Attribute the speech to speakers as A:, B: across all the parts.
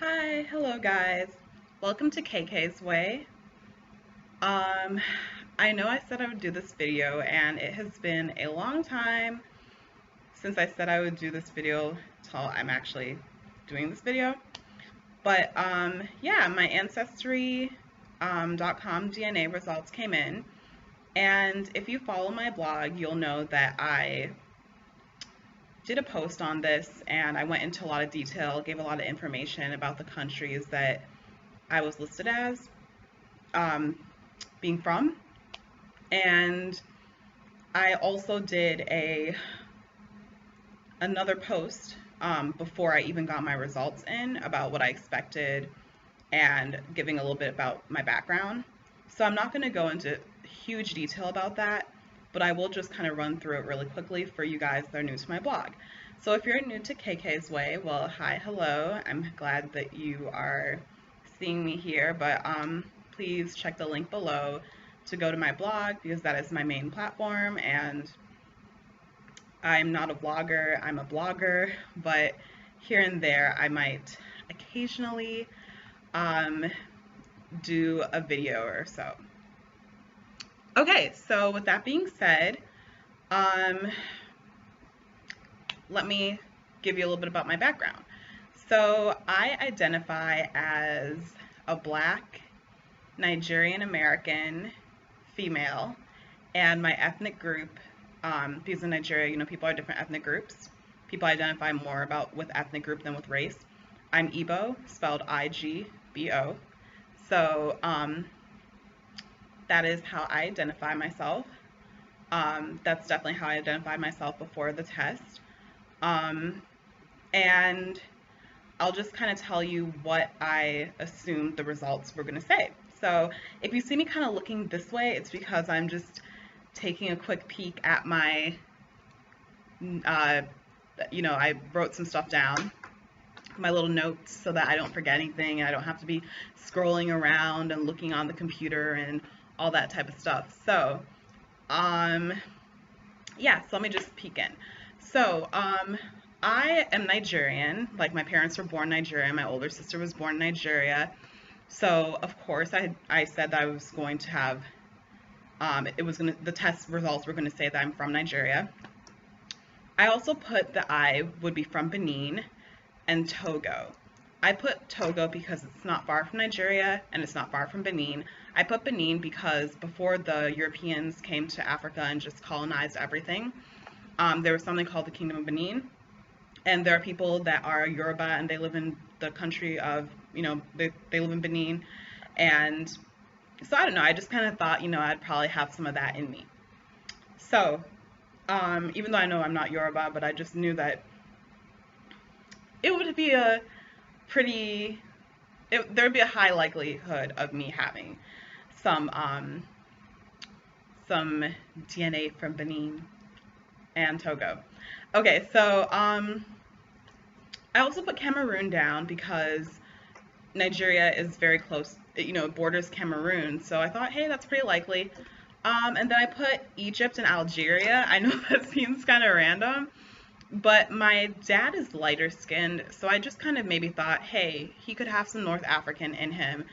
A: Hi, hello guys. Welcome to KK's Way. Um, I know I said I would do this video and it has been a long time since I said I would do this video till I'm actually doing this video. But yeah, my Ancestry.com DNA results came in, and if you follow my blog, you'll know that I did a post on this and I went into a lot of detail, gave a lot of information about the countries that I was listed as um, being from. And I also did another post before I even got my results in about what I expected and giving a little bit about my background. So I'm not going to go into huge detail about that, but I will just kind of run through it really quickly for you guys that are new to my blog. So if you're new to KK's Way, well, hi, hello. I'm glad that you are seeing me here, but please check the link below to go to my blog because that is my main platform, and I'm not a vlogger, I'm a blogger, but here and there I might occasionally do a video or so. Okay, so with that being said, let me give you a little bit about my background. So I identify as a Black Nigerian American female, and my ethnic group, because in Nigeria, you know, people are different ethnic groups. People identify more with ethnic group than with race. I'm Igbo, spelled I-G-B-O. So that is how I identify myself. That's definitely how I identified myself before the test. And I'll just kind of tell you what I assumed the results were going to say. So if you see me kind of looking this way, it's because I'm just taking a quick peek at my, I wrote some stuff down, my little notes, so that I don't forget anything. I don't have to be scrolling around and looking on the computer and all that type of stuff. So, yeah, so let me just peek in. So, I am Nigerian. Like, my parents were born Nigerian. My older sister was born in Nigeria. So, of course, I said that I was going to have, the test results were going to say that I'm from Nigeria. I also put that I would be from Benin and Togo. I put Togo because it's not far from Nigeria and it's not far from Benin. I put Benin because before the Europeans came to Africa and just colonized everything, there was something called the Kingdom of Benin. And there are people that are Yoruba and they live in the country of, they live in Benin. And so I don't know, I just kind of thought, I'd probably have some of that in me. So, even though I know I'm not Yoruba, but I just knew that it would be there would be a high likelihood of me having some DNA from Benin and Togo. Okay, so I also put Cameroon down because Nigeria is very close, borders Cameroon. So I thought, hey, that's pretty likely. And then I put Egypt and Algeria. I know that seems kind of random, but my dad is lighter skinned. So I just kind of maybe thought, hey, he could have some North African in him.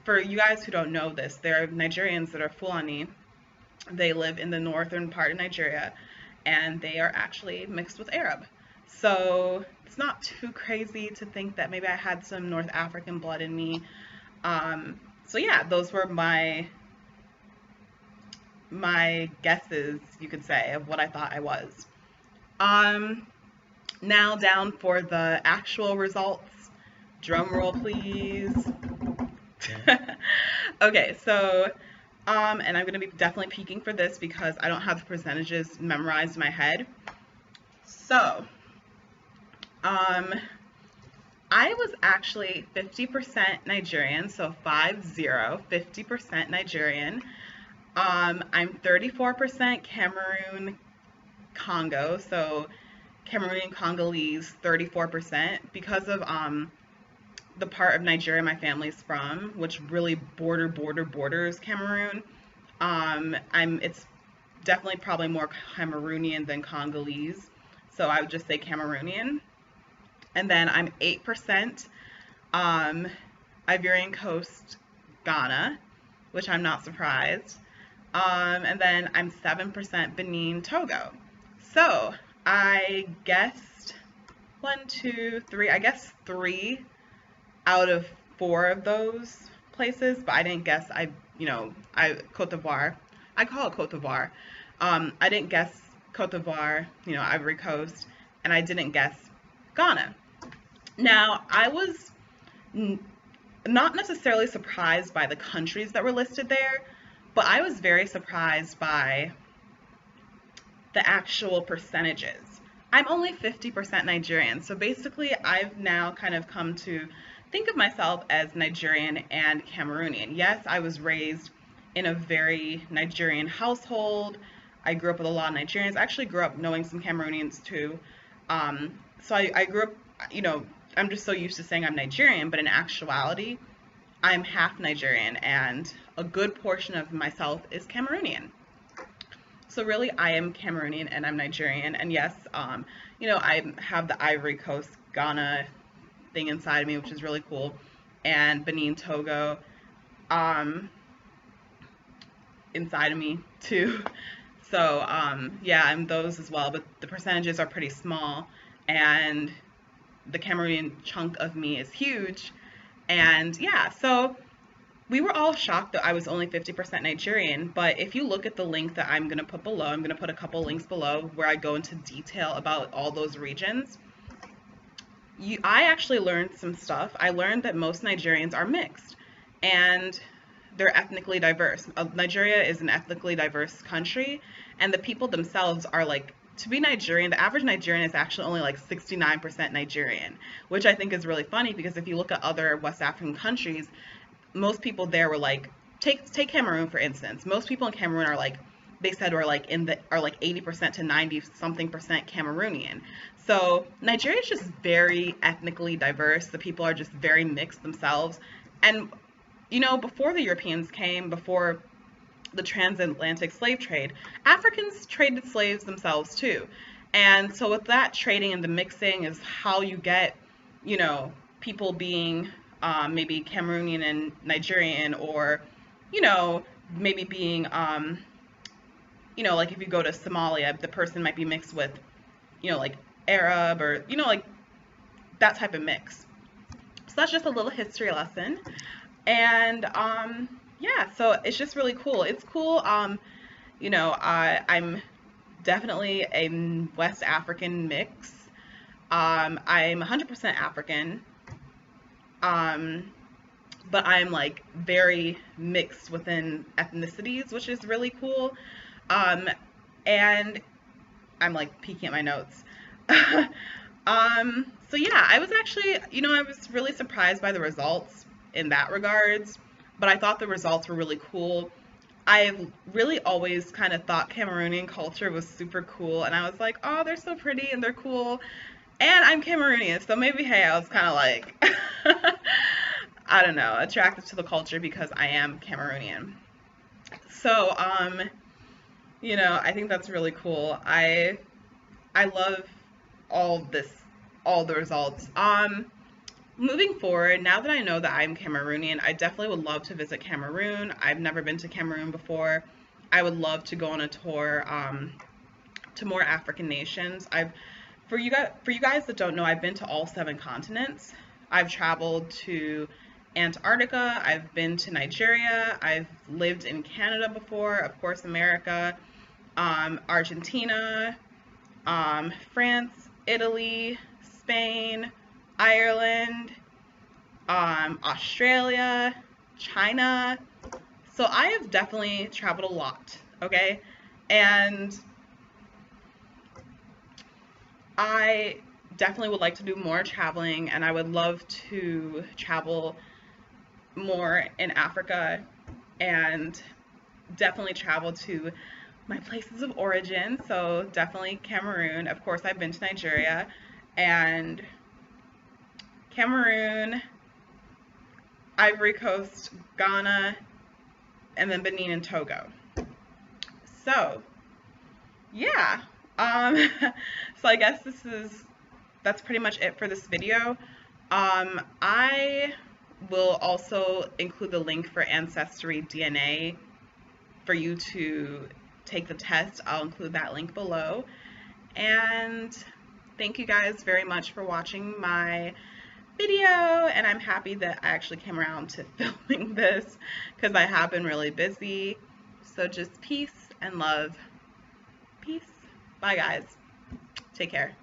A: For you guys who don't know this, there are Nigerians that are Fulani. They live in the northern part of Nigeria, and they are actually mixed with Arab. So it's not too crazy to think that maybe I had some North African blood in me. So yeah, those were my guesses, you could say, of what I thought I was. Now down for the actual results. Drum roll, please. Okay, so and I'm going to be definitely peeking for this because I don't have the percentages memorized in my head. So, I was actually 50% Nigerian, so 50% Nigerian. I'm 34% Cameroon, Congo, so Cameroonian Congolese, 34%, because of the part of Nigeria my family's from, which really borders Cameroon. It's definitely probably more Cameroonian than Congolese, so I would just say Cameroonian. And then I'm 8% um, Ivorian Coast, Ghana, which I'm not surprised. And then I'm 7% Benin, Togo. So I guessed I guess 3 out of 4 of those places, but I didn't guess, Cote d'Ivoire. I call it Cote d'Ivoire. I didn't guess Cote d'Ivoire, Ivory Coast, and I didn't guess Ghana. Now, I was not necessarily surprised by the countries that were listed there, but I was very surprised by the actual percentages. I'm only 50% Nigerian, so basically I've now kind of come to think of myself as Nigerian and Cameroonian. Yes, I was raised in a very Nigerian household. I grew up with a lot of Nigerians. I actually grew up knowing some Cameroonians too. So I grew up, I'm just so used to saying I'm Nigerian, but in actuality, I'm half Nigerian and a good portion of myself is Cameroonian. So really, I am Cameroonian and I'm Nigerian. And yes, I have the Ivory Coast, Ghana thing inside of me, which is really cool, and Benin, Togo, inside of me too. So yeah, I'm those as well, but the percentages are pretty small, and the Cameroonian chunk of me is huge. And yeah, so we were all shocked that I was only 50% Nigerian, but if you look at the link that I'm going to put below, I'm going to put a couple links below where I go into detail about all those regions. I actually learned some stuff. I learned that most Nigerians are mixed, and they're ethnically diverse. Nigeria is an ethnically diverse country, and the people themselves are like, to be Nigerian, the average Nigerian is actually only like 69% Nigerian, which I think is really funny because if you look at other West African countries, most people there were like, take Cameroon for instance. Most people in Cameroon are like, they said are like 80% to 90 something percent Cameroonian. So Nigeria is just very ethnically diverse. The people are just very mixed themselves. And before the Europeans came, before the transatlantic slave trade, Africans traded slaves themselves too. And so with that trading and the mixing is how you get, people being maybe Cameroonian and Nigerian, or, maybe being, like if you go to Somalia, the person might be mixed with, like Arab or, like that type of mix. So that's just a little history lesson. And yeah, so it's just really cool. It's cool. I'm definitely a West African mix. I'm 100% African. But I'm like very mixed within ethnicities, which is really cool. And I'm like peeking at my notes. So yeah, I was actually, I was really surprised by the results in that regards, but I thought the results were really cool. I've really always kind of thought Cameroonian culture was super cool, and I was like, oh, they're so pretty and they're cool. And I'm Cameroonian, so maybe, hey, I was kind of like, I don't know, attracted to the culture because I am Cameroonian. So, I think that's really cool. I love all the results. Moving forward, now that I know that I'm Cameroonian, I definitely would love to visit Cameroon. I've never been to Cameroon before. I would love to go on a tour to more African nations. For you guys that don't know, I've been to all 7 continents. I've traveled to Antarctica, I've been to Nigeria, I've lived in Canada before, of course America, Argentina, France, Italy, Spain, Ireland, Australia, China. So I have definitely traveled a lot, okay? And I definitely would like to do more traveling, and I would love to travel more in Africa and definitely travel to my places of origin. So definitely Cameroon. Of course, I've been to Nigeria, and Cameroon, Ivory Coast, Ghana, and then Benin and Togo. So yeah, so I guess this is that's pretty much it for this video. I will also include the link for AncestryDNA for you to take the test. I'll include that link below. And thank you guys very much for watching my video, and I'm happy that I actually came around to filming this because I have been really busy. So just peace and love. Peace. Bye guys. Take care.